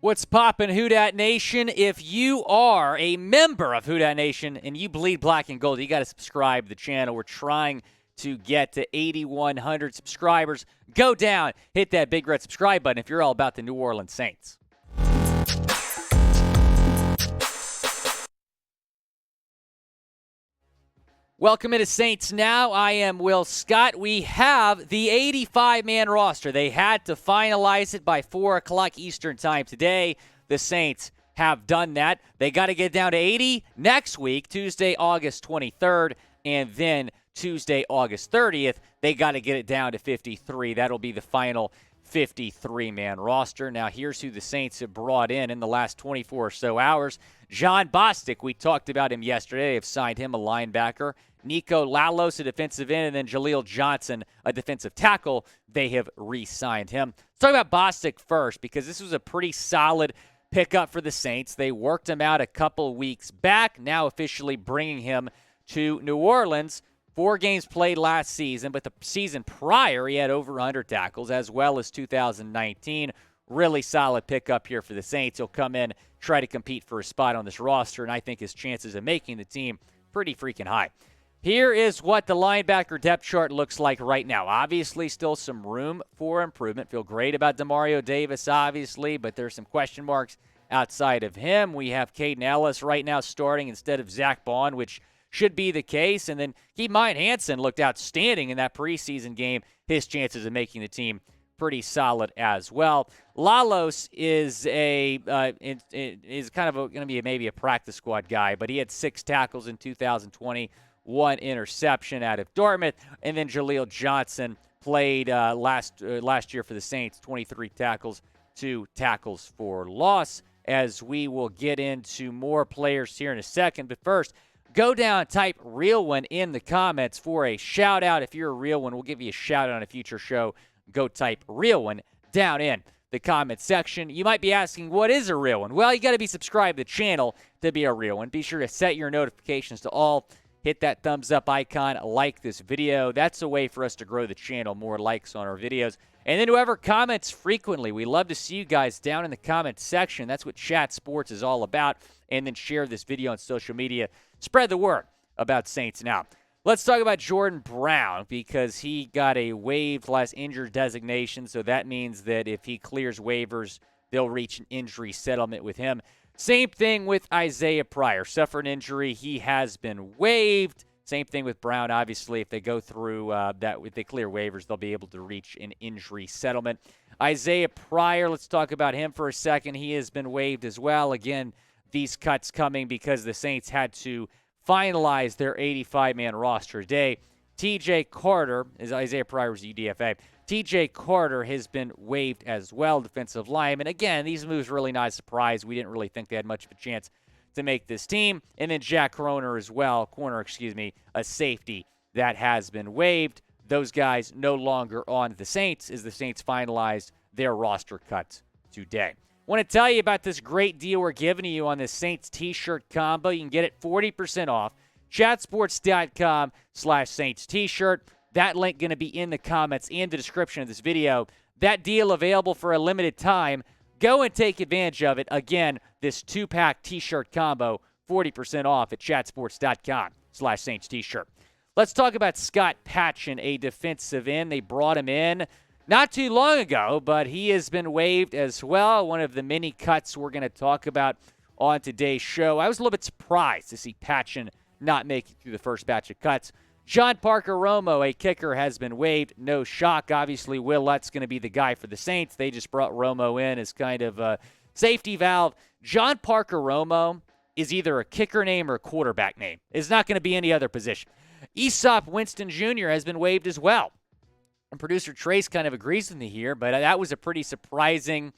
What's poppin', Who Dat Nation? If you are a member of Who Dat Nation and you bleed black and gold, you got to subscribe to the channel. We're trying to get to 8,100 subscribers. Go down, hit that big red subscribe button if you're all about the New Orleans Saints. Welcome into Saints Now. I am Will Scott. We have the 85-man roster. They had to finalize it by 4 o'clock Eastern time today. The Saints have done that. They got to get down to 80 next week, Tuesday, August 23rd, and then Tuesday, August 30th, they got to get it down to 53. That'll be the final 53-man roster. Now, here's who the Saints have brought in the last 24 or so hours. Jon Bostic, we talked about him yesterday. They've signed him a linebacker. Niko, Lalos, a defensive end, and then Jaleel Johnson, a defensive tackle. They have re-signed him. Let's talk about Bostic first because this was a pretty solid pickup for the Saints. They worked him out a couple weeks back, now officially bringing him to New Orleans. 4 games played last season, but the season prior, he had over 100 tackles, as well as 2019. Really solid pickup here for the Saints. He'll come in, try to compete for a spot on this roster, and I think his chances of making the team pretty freaking high. Here is what the linebacker depth chart looks like right now. Obviously, still some room for improvement. Feel great about Demario Davis, obviously, but there's some question marks outside of him. We have Caden Ellis right now starting instead of Zach Bond, which should be the case. And then keep in mind, Hansen looked outstanding in that preseason game. His chances of making the team pretty solid as well. Lalos is kind of going to be maybe a practice squad guy, but he had 6 tackles in 2020, 1 interception out of Dartmouth, and then Jaleel Johnson played last year for the Saints, 23 tackles, 2 tackles for loss. As we will get into more players here in a second, but first, go down and type real one in the comments for a shout out. If you're a real one, we'll give you a shout out on a future show. Go type real one down in the comment section. You might be asking, what is a real one? Well, you got to be subscribed to the channel to be a real one. Be sure to set your notifications to all. Hit that thumbs up icon, like this video. That's a way for us to grow the channel, more likes on our videos. And then whoever comments frequently, we love to see you guys down in the comment section. That's what Chat Sports is all about. And then share this video on social media. Spread the word about Saints Now. Let's talk about Jordan Brown because he got a waived / injured designation. So that means that if he clears waivers, they'll reach an injury settlement with him. Same thing with Isaiah Pryor. Suffered an injury. He has been waived. Same thing with Brown. Obviously, if they go through if they clear waivers, they'll be able to reach an injury settlement. Isaiah Pryor, let's talk about him for a second. He has been waived as well. Again, these cuts coming because the Saints had to finalize their 85-man roster today. TJ Carter, as Isaiah Pryor was UDFA, TJ Carter has been waived as well, defensive lineman. Again, these moves really not a surprise. We didn't really think they had much of a chance to make this team. And then Jack Corner as well, a safety that has been waived. Those guys no longer on the Saints as the Saints finalized their roster cuts today. Want to tell you about this great deal we're giving you on this Saints t-shirt combo. You can get it 40% off. Chatsports.com/Saints t-shirt. That link going to be in the comments and the description of this video. That deal available for a limited time. Go and take advantage of it. Again, this 2-pack t-shirt combo, 40% off at chatsports.com/Saints t-shirt. Let's talk about Scott Patchan, a defensive end. They brought him in not too long ago, but he has been waived as well. One of the many cuts we're going to talk about on today's show. I was a little bit surprised to see Patchan not make it through the first batch of cuts. John Parker Romo, a kicker, has been waived. No shock. Obviously, Will Lutt's going to be the guy for the Saints. They just brought Romo in as kind of a safety valve. John Parker Romo is either a kicker name or a quarterback name. It's not going to be any other position. Easop Winston Jr. has been waived as well. And producer Trace kind of agrees with me here, but that was a pretty surprising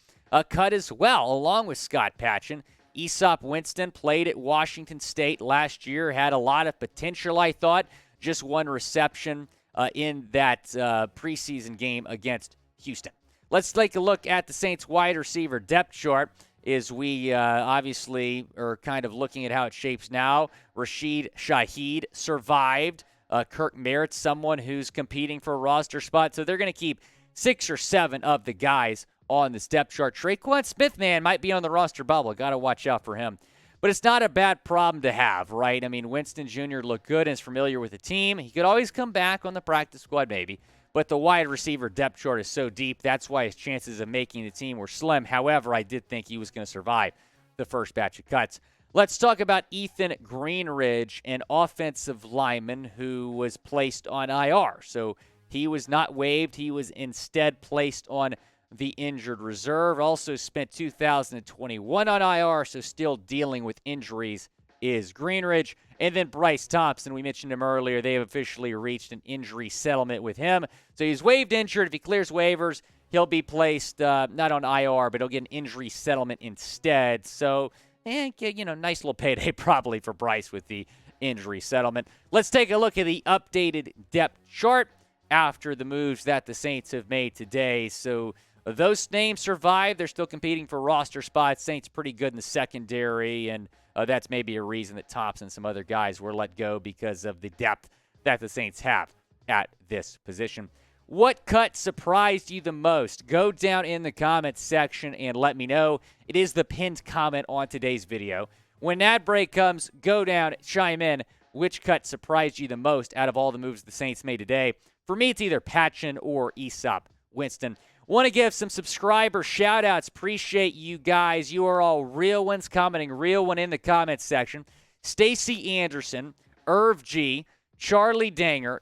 cut as well, along with Scott Patchan. Easop Winston played at Washington State last year, had a lot of potential, I thought. Just 1 reception in that preseason game against Houston. Let's take a look at the Saints wide receiver depth chart as we obviously are kind of looking at how it shapes now. Rashid Shaheed survived. Kirk Merritt's someone who's competing for a roster spot. So they're going to keep 6 or 7 of the guys on this depth chart. Traquan Smith, man, might be on the roster bubble. Got to watch out for him. But it's not a bad problem to have, right? I mean, Winston Jr. looked good and is familiar with the team. He could always come back on the practice squad maybe. But the wide receiver depth chart is so deep, that's why his chances of making the team were slim. However, I did think he was going to survive the first batch of cuts. Let's talk about Ethan Greenidge, an offensive lineman who was placed on IR. So he was not waived. He was instead placed on the injured reserve. Also spent 2021 on IR, so still dealing with injuries is Greenidge. And then Bryce Thompson, we mentioned him earlier. They have officially reached an injury settlement with him. So he's waived injured. If he clears waivers, he'll be placed not on IR, but he'll get an injury settlement instead. So, nice little payday probably for Bryce with the injury settlement. Let's take a look at the updated depth chart after the moves that the Saints have made today. So those names survived. They're still competing for roster spots. Saints pretty good in the secondary, and that's maybe a reason that Thompson and some other guys were let go because of the depth that the Saints have at this position. What cut surprised you the most? Go down in the comments section and let me know. It is the pinned comment on today's video. When ad break comes, go down, chime in. Which cut surprised you the most out of all the moves the Saints made today? For me, it's either Patchan or Easop Winston. Want to give some subscriber shout-outs. Appreciate you guys. You are all real ones commenting. Real one in the comments section. Stacy Anderson, Irv G, Charlie Danger,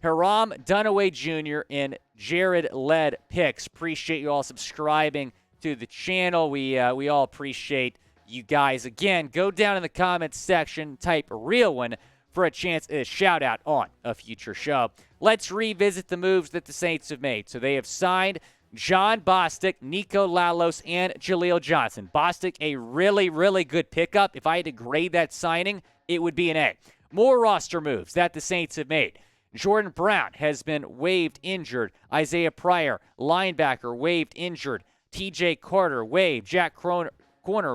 Haram Dunaway Jr., and Jared Led Picks. Appreciate you all subscribing to the channel. We all appreciate you guys. Again, go down in the comments section, type real one for a chance at a shout-out on a future show. Let's revisit the moves that the Saints have made. So they have signed Jon Bostic, Niko, Lalos, and Jaleel Johnson. Bostic, a really, really good pickup. If I had to grade that signing, it would be an A. More roster moves that the Saints have made. Jordan Brown has been waived injured. Isaiah Pryor, linebacker, waived injured. TJ Carter, waived. Jack Corner,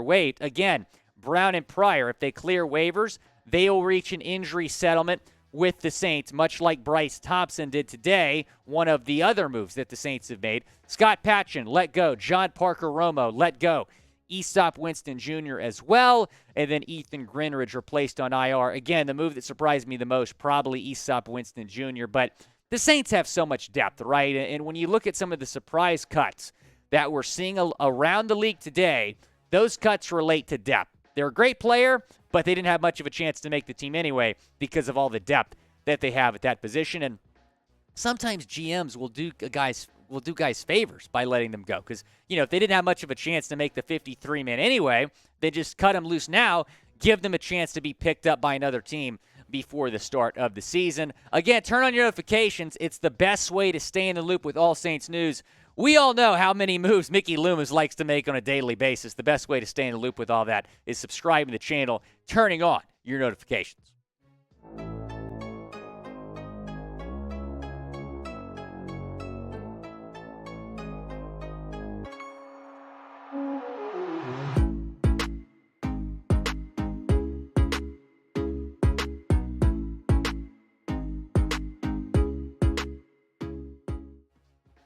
waived. Again, Brown and Pryor, if they clear waivers, they will reach an injury settlement with the Saints, much like Bryce Thompson did today, one of the other moves that the Saints have made. Scott Patchan, let go. John Parker Romo, let go. Easop Winston Jr. as well, and then Ethan Greenidge replaced on IR. Again, the move that surprised me the most, probably Easop Winston Jr., but the Saints have so much depth, right? And when you look at some of the surprise cuts that we're seeing around the league today, those cuts relate to depth. They're a great player, but they didn't have much of a chance to make the team anyway because of all the depth that they have at that position. And sometimes GMs will do guys favors by letting them go because, if they didn't have much of a chance to make the 53-man anyway, they just cut them loose now, give them a chance to be picked up by another team before the start of the season. Again, turn on your notifications. It's the best way to stay in the loop with all Saints news. We all know how many moves Mickey Loomis likes to make on a daily basis. The best way to stay in the loop with all that is subscribing to the channel, turning on your notifications.